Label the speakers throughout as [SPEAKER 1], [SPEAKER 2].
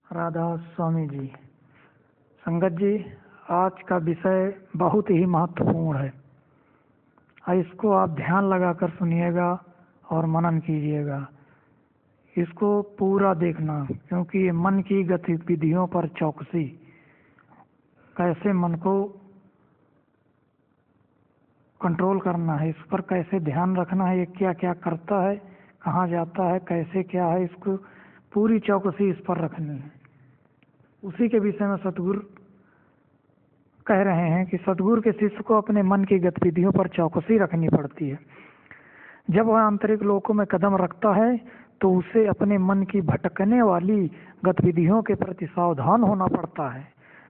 [SPEAKER 1] राधा स्वामी जी। संगत जी, आज का विषय बहुत ही महत्वपूर्ण है। इसको आप ध्यान लगाकर सुनिएगा और मनन कीजिएगा। इसको पूरा देखना, क्योंकि ये मन की गतिविधियों पर चौकसी, कैसे मन को कंट्रोल करना है, इस पर कैसे ध्यान रखना है, ये क्या क्या करता है, कहाँ जाता है, कैसे क्या है, इसको पूरी चौकसी इस पर रखनी है। उसी के विषय में सतगुरु कह रहे हैं कि सतगुरु के शिष्य को अपने मन की गतिविधियों पर चौकसी रखनी पड़ती है। जब वह आंतरिक लोकों में कदम रखता है तो उसे अपने मन की भटकने वाली गतिविधियों के प्रति सावधान होना पड़ता है।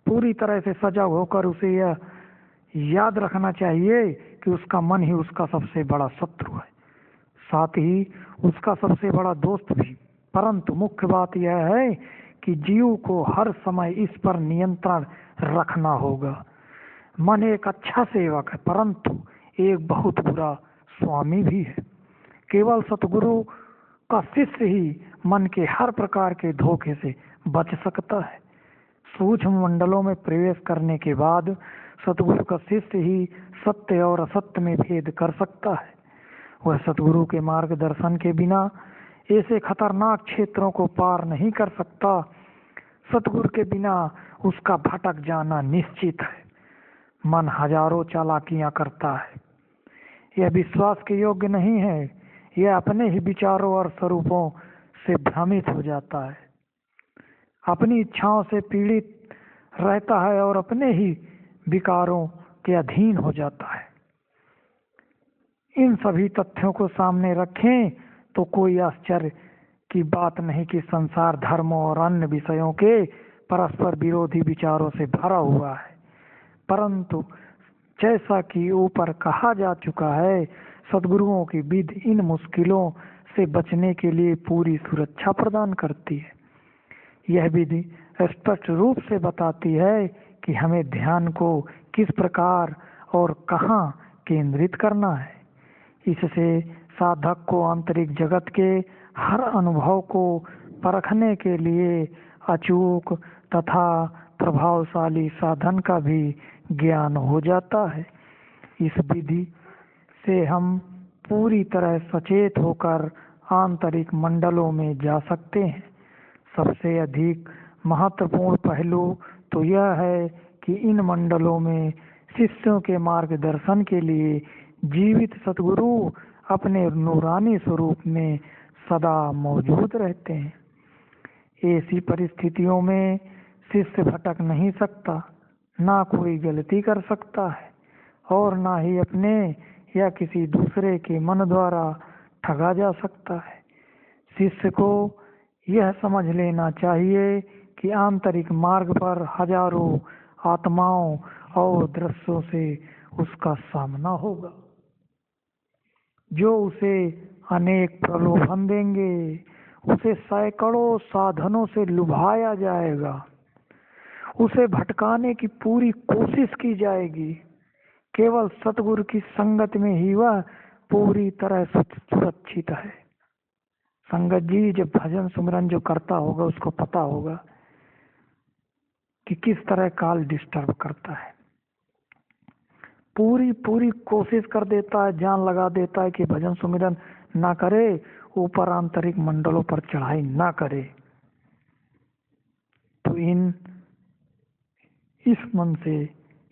[SPEAKER 1] पूरी तरह से सजग होकर उसे यह याद रखना चाहिए कि उसका मन ही उसका सबसे बड़ा शत्रु है, साथ ही उसका सबसे बड़ा दोस्त भी। परंतु मुख्य बात यह है कि जीव को हर समय इस पर नियंत्रण रखना होगा। मन एक अच्छा सेवक है, परंतु एक बहुत बुरा स्वामी भी है। केवल सतगुरु का शिष्य ही मन के हर प्रकार के धोखे से बच सकता है। सूक्ष्म मंडलों में प्रवेश करने के बाद सतगुरु का शिष्य ही सत्य और असत्य में भेद कर सकता है। वह सतगुरु के मार्गदर्शन के बिना ऐसे खतरनाक क्षेत्रों को पार नहीं कर सकता। सतगुरु के बिना उसका भटक जाना निश्चित है। मन हजारों चालाकियां करता है, यह विश्वास के योग्य नहीं है। यह अपने ही विचारों और स्वरूपों से भ्रमित हो जाता है, अपनी इच्छाओं से पीड़ित रहता है और अपने ही विकारों के अधीन हो जाता है। इन सभी तथ्यों को सामने रखें तो कोई आश्चर्य की बात नहीं कि संसार धर्मों और अन्य विषयों के परस्पर विरोधी विचारों से भरा हुआ है। परंतु जैसा कि ऊपर कहा जा चुका है, सद्गुरुओं की विधि इन मुश्किलों से बचने के लिए पूरी सुरक्षा प्रदान करती है। यह विधि स्पष्ट रूप से बताती है कि हमें ध्यान को किस प्रकार और कहाँ केंद्रित करना है। इससे साधक को आंतरिक जगत के हर अनुभव को परखने के लिए अचूक तथा प्रभावशाली साधन का भी ज्ञान हो जाता है। इस विधि से हम पूरी तरह सचेत होकर आंतरिक मंडलों में जा सकते हैं। सबसे अधिक महत्वपूर्ण पहलू तो यह है कि इन मंडलों में शिष्यों के मार्गदर्शन के लिए जीवित सतगुरु अपने नूरानी स्वरूप में सदा मौजूद रहते हैं। ऐसी परिस्थितियों में शिष्य भटक नहीं सकता, ना कोई गलती कर सकता है और ना ही अपने या किसी दूसरे के मन द्वारा ठगा जा सकता है। शिष्य को यह समझ लेना चाहिए कि आंतरिक मार्ग पर हजारों आत्माओं और दृश्यों से उसका सामना होगा, जो उसे अनेक प्रलोभन देंगे। उसे सैकड़ों साधनों से लुभाया जाएगा, उसे भटकाने की पूरी कोशिश की जाएगी। केवल सतगुरु की संगत में ही वह पूरी तरह सुरक्षित है। संगत जी, जब भजन सुमिरन जो करता होगा उसको पता होगा कि किस तरह काल डिस्टर्ब करता है। पूरी कोशिश कर देता है, जान लगा देता है कि भजन सुमिरन ना करे, ऊपर आंतरिक मंडलों पर चढ़ाई ना करे। तो इस मन से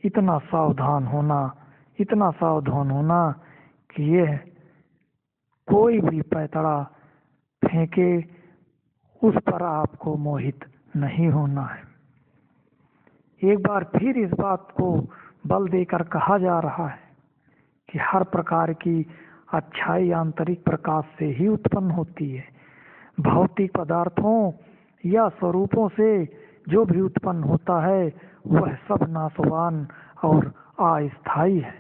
[SPEAKER 1] इतना सावधान होना कि यह कोई भी पैतरा फेंके, उस पर आपको मोहित नहीं होना है। एक बार फिर इस बात को बल देकर कहा जा रहा है कि हर प्रकार की अच्छाई आंतरिक प्रकाश से ही उत्पन्न होती है। भौतिक पदार्थों या स्वरूपों से जो भी उत्पन्न होता है वह सब नाशवान और अस्थायी है।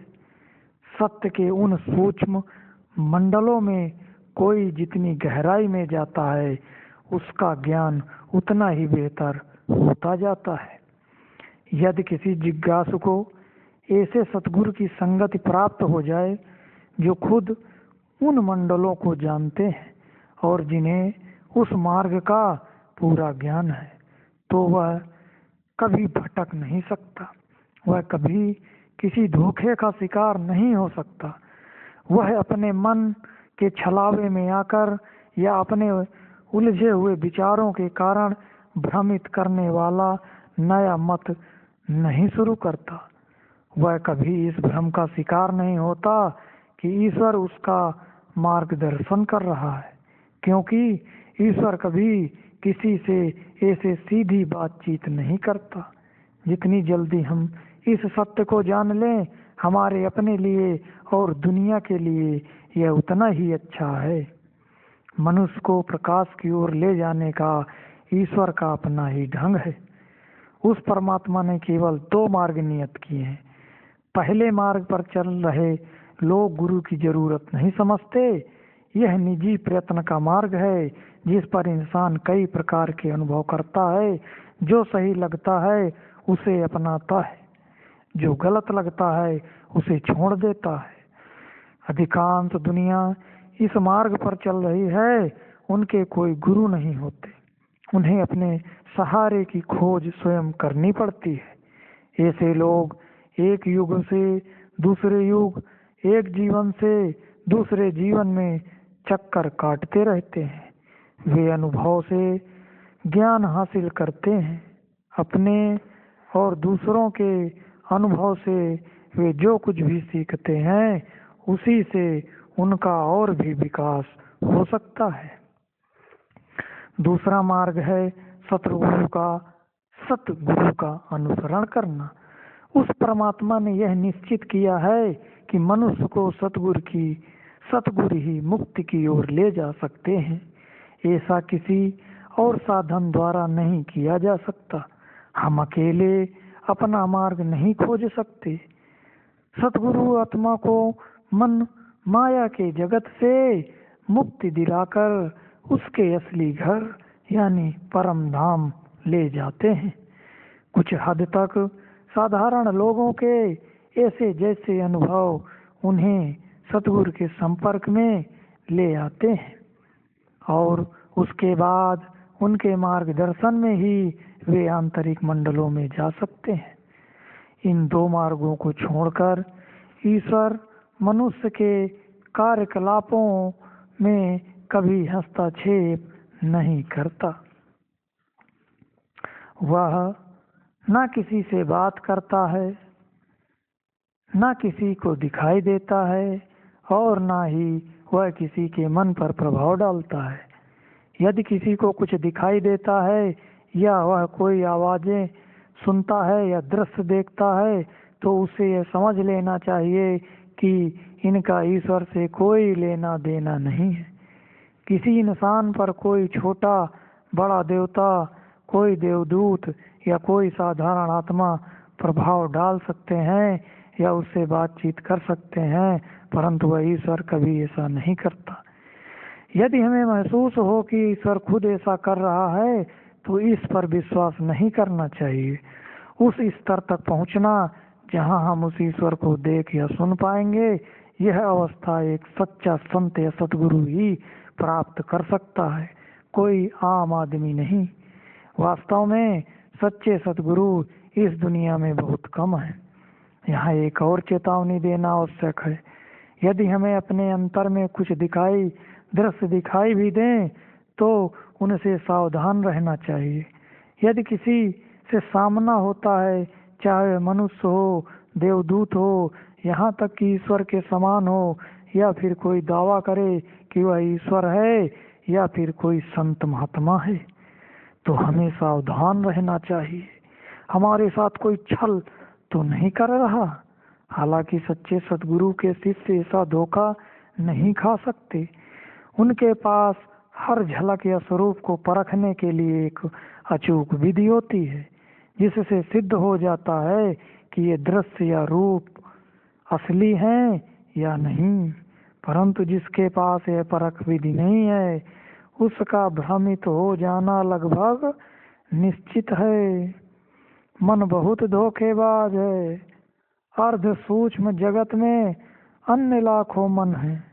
[SPEAKER 1] सत्य के उन सूक्ष्म मंडलों में कोई जितनी गहराई में जाता है उसका ज्ञान उतना ही बेहतर होता जाता है। यदि किसी जिज्ञासु को ऐसे सतगुरु की संगति प्राप्त हो जाए जो खुद उन मंडलों को जानते हैं और जिन्हें उस मार्ग का पूरा ज्ञान है, तो वह कभी भटक नहीं सकता, वह कभी किसी धोखे का शिकार नहीं हो सकता। वह अपने मन के छलावे में आकर या अपने उलझे हुए विचारों के कारण भ्रमित करने वाला नया मत नहीं शुरू करता। वह कभी इस भ्रम का शिकार नहीं होता कि ईश्वर उसका मार्गदर्शन कर रहा है, क्योंकि ईश्वर कभी किसी से ऐसे सीधी बातचीत नहीं करता। जितनी जल्दी हम इस सत्य को जान लें, हमारे अपने लिए और दुनिया के लिए यह उतना ही अच्छा है। मनुष्य को प्रकाश की ओर ले जाने का ईश्वर का अपना ही ढंग है। उस परमात्मा ने केवल 2 मार्ग नियत किए हैं। पहले मार्ग पर चल रहे लोग गुरु की जरूरत नहीं समझते। यह निजी प्रयत्न का मार्ग है, जिस पर इंसान कई प्रकार के अनुभव करता है। जो सही लगता है उसे अपनाता है, जो गलत लगता है उसे छोड़ देता है। अधिकांश दुनिया इस मार्ग पर चल रही है। उनके कोई गुरु नहीं होते, उन्हें अपने सहारे की खोज स्वयं करनी पड़ती है। ऐसे लोग एक युग से दूसरे युग, एक जीवन से दूसरे जीवन में चक्कर काटते रहते हैं। वे अनुभव से ज्ञान हासिल करते हैं। अपने और दूसरों के अनुभव से वे जो कुछ भी सीखते हैं, उसी से उनका और भी विकास हो सकता है। दूसरा मार्ग है सतगुरु का अनुसरण करना। उस परमात्मा ने यह निश्चित किया है कि मनुष्य को सतगुरु ही मुक्ति की ओर ले जा सकते हैं। ऐसा किसी और साधन द्वारा नहीं किया जा सकता। हम अकेले अपना मार्ग नहीं खोज सकते। सतगुरु आत्मा को मन माया के जगत से मुक्ति दिलाकर उसके असली घर यानी परम धाम ले जाते हैं। कुछ हद तक साधारण लोगों के ऐसे जैसे अनुभव उन्हें सतगुरु के संपर्क में ले आते हैं और उसके बाद उनके मार्गदर्शन में ही वे आंतरिक मंडलों में जा सकते हैं। इन 2 मार्गों को छोड़कर ईश्वर मनुष्य के कार्यकलापों में कभी हस्तक्षेप नहीं करता। वह ना किसी से बात करता है, ना किसी को दिखाई देता है और ना ही वह किसी के मन पर प्रभाव डालता है। यदि किसी को कुछ दिखाई देता है या वह कोई आवाजें सुनता है या दृश्य देखता है, तो उसे यह समझ लेना चाहिए कि इनका ईश्वर से कोई लेना देना नहीं है। किसी इंसान पर कोई छोटा बड़ा देवता, कोई देवदूत या कोई साधारण आत्मा प्रभाव डाल सकते हैं या उससे बातचीत कर सकते हैं, परंतु वह ईश्वर कभी ऐसा नहीं करता। यदि हमें महसूस हो कि ईश्वर खुद ऐसा कर रहा है, तो इस पर विश्वास नहीं करना चाहिए। उस स्तर तक पहुंचना जहां हम उस ईश्वर को देख या सुन पाएंगे, यह अवस्था एक सच्चा संत या सतगुरु ही प्राप्त कर सकता है, कोई आम आदमी नहीं। वास्तव में सच्चे सतगुरु इस दुनिया में बहुत कम है। यहाँ एक और चेतावनी देना आवश्यक है। यदि हमें अपने अंतर में कुछ दृश्य दिखाई भी दें, तो उनसे सावधान रहना चाहिए। यदि किसी से सामना होता है, चाहे मनुष्य हो, देवदूत हो, यहाँ तक कि ईश्वर के समान हो, या फिर कोई दावा करे कि वह ईश्वर है या फिर कोई संत महात्मा है, तो हमें सावधान रहना चाहिए। हमारे साथ कोई छल तो नहीं कर रहा। हालांकि सच्चे सतगुरु के शिष्य ऐसा धोखा नहीं खा सकते। उनके पास हर झलक या स्वरूप को परखने के लिए एक अचूक विधि होती है, जिससे सिद्ध हो जाता है कि ये दृश्य या रूप असली हैं या नहीं। परंतु जिसके पास यह परख विधि नहीं है, उसका भ्रमित हो जाना लगभग निश्चित है। मन बहुत धोखेबाज है। अर्ध सूक्ष्म जगत में अन्य लाखों मन हैं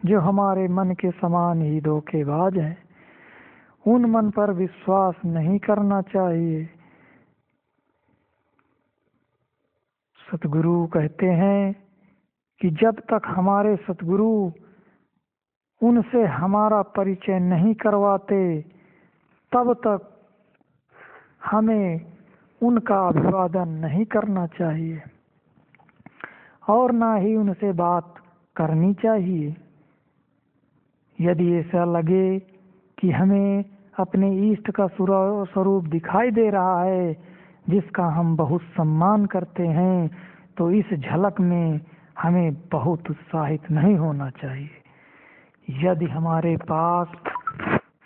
[SPEAKER 1] जो हमारे मन के समान ही धोखेबाज हैं। उन मन पर विश्वास नहीं करना चाहिए। सतगुरु कहते हैं कि जब तक हमारे सतगुरु उनसे हमारा परिचय नहीं करवाते तब तक हमें उनका अभिवादन नहीं करना चाहिए और ना ही उनसे बात करनी चाहिए। यदि ऐसा लगे कि हमें अपने इष्ट का स्वरूप दिखाई दे रहा है जिसका हम बहुत सम्मान करते हैं, तो इस झलक में हमें बहुत उत्साहित नहीं होना चाहिए। यदि हमारे पास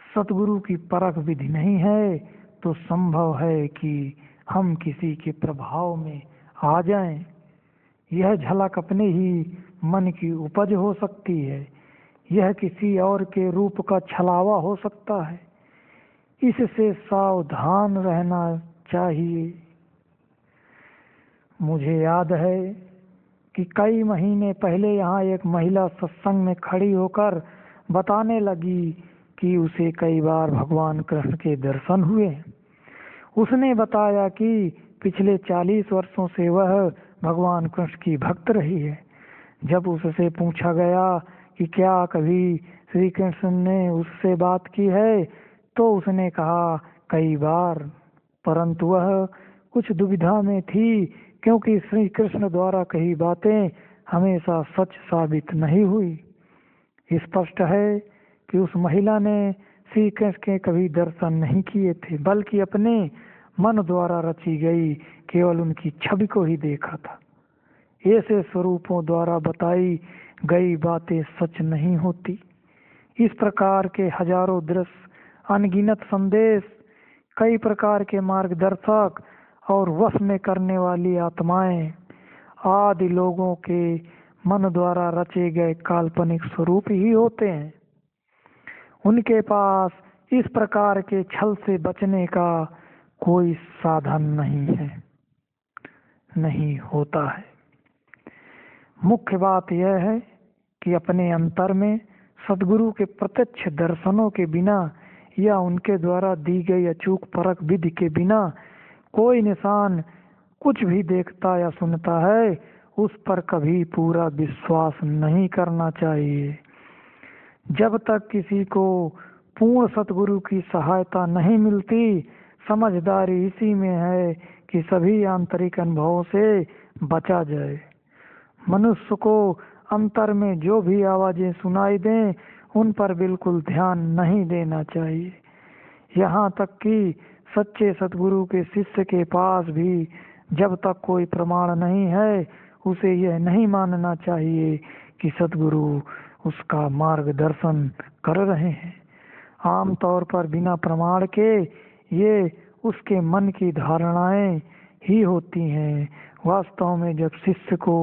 [SPEAKER 1] सतगुरु की परख विधि नहीं है तो संभव है कि हम किसी के प्रभाव में आ जाएं। यह झलक अपने ही मन की उपज हो सकती है, यह किसी और के रूप का छलावा हो सकता है। इससे सावधान रहना चाहिए। मुझे याद है कि कई महीने पहले यहाँ एक महिला सत्संग में खड़ी होकर बताने लगी कि उसे कई बार भगवान कृष्ण के दर्शन हुए। उसने बताया कि पिछले 40 वर्षों से वह भगवान कृष्ण की भक्त रही है। जब उससे पूछा गया कि क्या कभी श्री कृष्ण ने उससे बात की है, तो उसने कहा कई बार, परंतु वह कुछ दुविधा में थी क्योंकि श्री कृष्ण द्वारा कही बातें हमेशा सच साबित नहीं हुई। स्पष्ट है कि उस महिला ने श्री कृष्ण के कभी दर्शन नहीं किए थे, बल्कि अपने मन द्वारा रची गई केवल उनकी छवि को ही देखा था। ऐसे स्वरूपों द्वारा बताई गई बातें सच नहीं होती। इस प्रकार के हजारों दृश्य, अनगिनत संदेश, कई प्रकार के मार्गदर्शक और वश में करने वाली आत्माएं आदि लोगों के मन द्वारा रचे गए काल्पनिक स्वरूप ही होते हैं। उनके पास इस प्रकार के छल से बचने का कोई साधन नहीं होता है। मुख्य बात यह है कि अपने अंतर में सद्गुरु के प्रत्यक्ष दर्शनों के बिना या उनके द्वारा दी गई अचूक परख विधि के बिना कोई इंसान कुछ भी देखता या सुनता है, उस पर कभी पूरा विश्वास नहीं करना चाहिए। जब तक किसी को पूर्ण सतगुरु की सहायता नहीं मिलती, समझदारी इसी में है कि सभी आंतरिक अनुभवों से बचा जाए। मनुष्य को अंतर में जो भी आवाजें सुनाई दें, उन पर बिल्कुल ध्यान नहीं देना चाहिए। यहाँ तक कि सच्चे सतगुरु के शिष्य के पास भी जब तक कोई प्रमाण नहीं है, उसे यह नहीं मानना चाहिए कि सतगुरु उसका मार्गदर्शन कर रहे हैं। आमतौर पर बिना प्रमाण के ये उसके मन की धारणाएं ही होती हैं। वास्तव में जब शिष्य को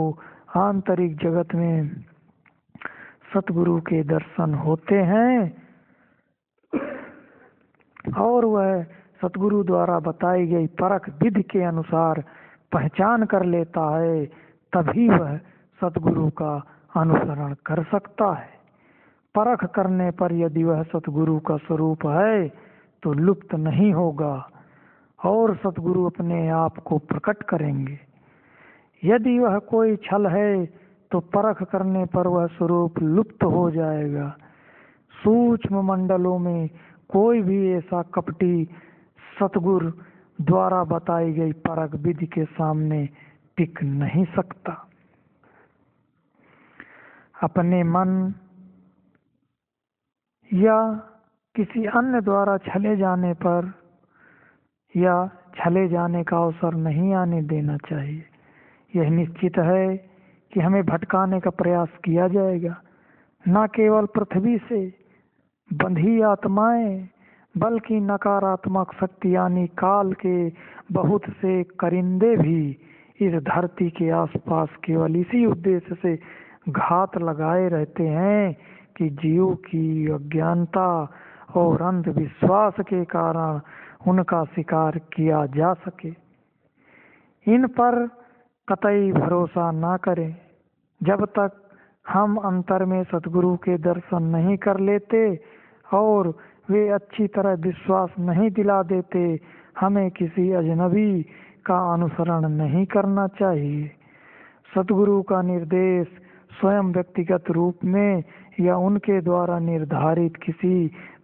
[SPEAKER 1] आंतरिक जगत में सतगुरु के दर्शन होते हैं और वह सतगुरु द्वारा बताई गई परख विधि के अनुसार पहचान कर लेता है, तभी वह सतगुरु का अनुसरण कर सकता है। परख करने पर यदि वह सतगुरु का स्वरूप है तो लुप्त नहीं होगा और सतगुरु अपने आप को प्रकट करेंगे। यदि वह कोई छल है तो परख करने पर वह स्वरूप लुप्त हो जाएगा। सूक्ष्म मंडलों में कोई भी ऐसा कपटी सतगुरु द्वारा बताई गई परख विधि के सामने टिक नहीं सकता। अपने मन या किसी अन्य द्वारा छले जाने पर या छले जाने का अवसर नहीं आने देना चाहिए। यह निश्चित है कि हमें भटकाने का प्रयास किया जाएगा, न केवल पृथ्वी से बंधी आत्माएं, बल्कि नकारात्मक शक्ति यानी काल के बहुत से करिंदे भी इस धरती के आसपास केवल इसी उद्देश्य से घात लगाए रहते हैं कि जीव की अज्ञानता और अंधविश्वास के कारण उनका शिकार किया जा सके। इन पर कतई भरोसा ना करें। जब तक हम अंतर में सतगुरु के दर्शन नहीं कर लेते और वे अच्छी तरह विश्वास नहीं दिला देते। हमें किसी अजनबी का अनुसरण नहीं करना चाहिए। सतगुरु का निर्देश स्वयं व्यक्तिगत रूप में या उनके द्वारा निर्धारित किसी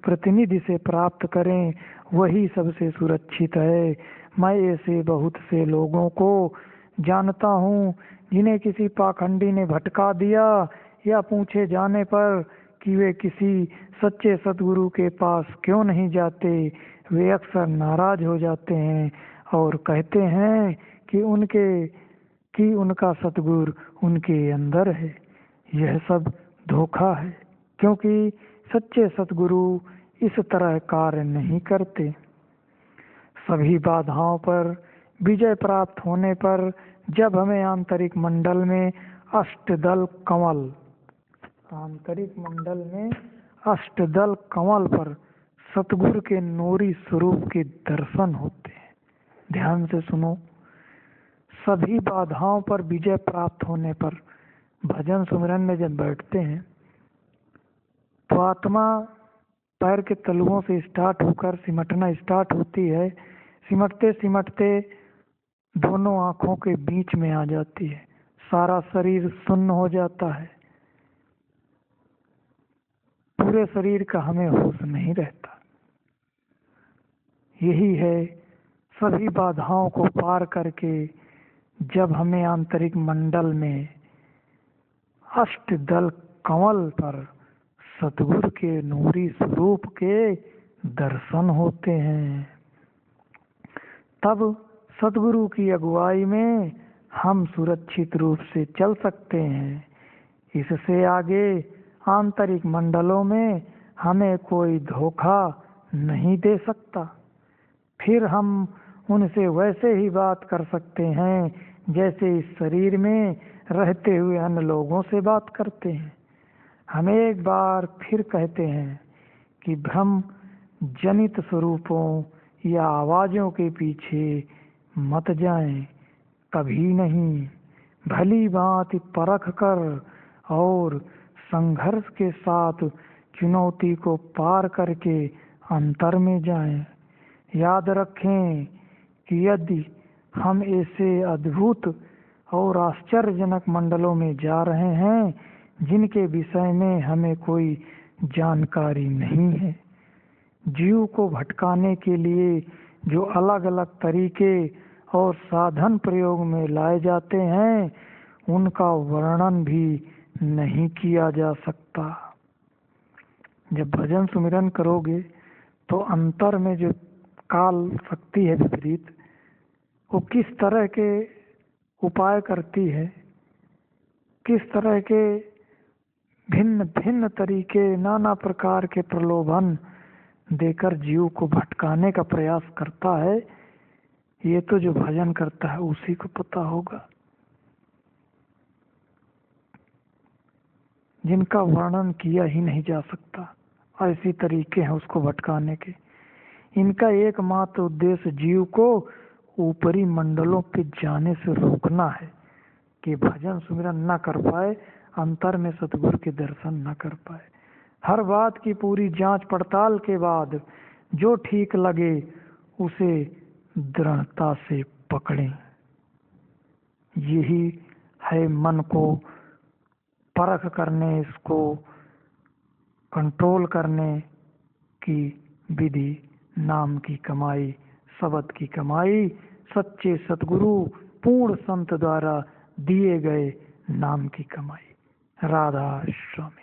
[SPEAKER 1] प्रतिनिधि से प्राप्त करें, वही सबसे सुरक्षित है। मैं ऐसे बहुत से लोगों को जानता हूँ जिन्हें किसी पाखंडी ने भटका दिया, या पूछे जाने पर कि वे किसी सच्चे सतगुरु के पास क्यों नहीं जाते, वे अक्सर नाराज हो जाते हैं और कहते हैं कि उनका सतगुरु उनके अंदर है। यह सब धोखा है, क्योंकि सच्चे सतगुरु इस तरह कार्य नहीं करते। सभी बाधाओं पर विजय प्राप्त होने पर जब हमें आंतरिक मंडल में अष्टदल कमल पर सतगुरु के नूरी स्वरूप के दर्शन होते हैं। ध्यान से सुनो, सभी बाधाओं पर विजय प्राप्त होने पर भजन सुमिरन में जब बैठते हैं तो आत्मा पैर के तलुओं से स्टार्ट होकर सिमटना स्टार्ट होती है। सिमटते सिमटते दोनों आंखों के बीच में आ जाती है। सारा शरीर सुन्न हो जाता है। पूरे शरीर का हमें होश नहीं रहता। यही है, सभी बाधाओं को पार करके जब हमें आंतरिक मंडल में अष्टदल कमल पर सतगुरु के नूरी स्वरूप के दर्शन होते हैं, तब सतगुरु की अगुवाई में हम सुरक्षित रूप से चल सकते हैं। इससे आगे आंतरिक मंडलों में हमें कोई धोखा नहीं दे सकता। फिर हम उनसे वैसे ही बात कर सकते हैं जैसे इस शरीर में रहते हुए अन्य लोगों से बात करते हैं। हम एक बार फिर कहते हैं कि भ्रम जनित स्वरूपों या आवाजों के पीछे मत जाएं, कभी नहीं। भली भांति परख कर और संघर्ष के साथ चुनौती को पार करके अंतर में जाएं। याद रखें कि यदि हम ऐसे अद्भुत और आश्चर्यजनक मंडलों में जा रहे हैं जिनके विषय में हमें कोई जानकारी नहीं है, जीव को भटकाने के लिए जो अलग अलग तरीके और साधन प्रयोग में लाए जाते हैं, उनका वर्णन भी नहीं किया जा सकता। जब भजन सुमिरन करोगे तो अंतर में जो काल शक्ति है विपरीत, वो किस तरह के उपाय करती है, किस तरह के भिन्न भिन्न तरीके, नाना प्रकार के प्रलोभन देकर जीव को भटकाने का प्रयास करता है, ये तो जो भजन करता है उसी को पता होगा। जिनका वर्णन किया ही नहीं जा सकता, ऐसी तरीके हैं उसको भटकाने के। इनका एकमात्र उद्देश्य जीव को ऊपरी मंडलों पे जाने से रोकना है कि भजन सुमिरन न कर पाए, अंतर में सतगुरु के दर्शन न कर पाए। हर बात की पूरी जांच पड़ताल के बाद जो ठीक लगे उसे दृढ़ता से पकड़ें। यही है मन को परख करने, इसको कंट्रोल करने की विधि। नाम की कमाई, शब्द की कमाई, सच्चे सतगुरु पूर्ण संत द्वारा दिए गए नाम की कमाई। राधा स्वामी।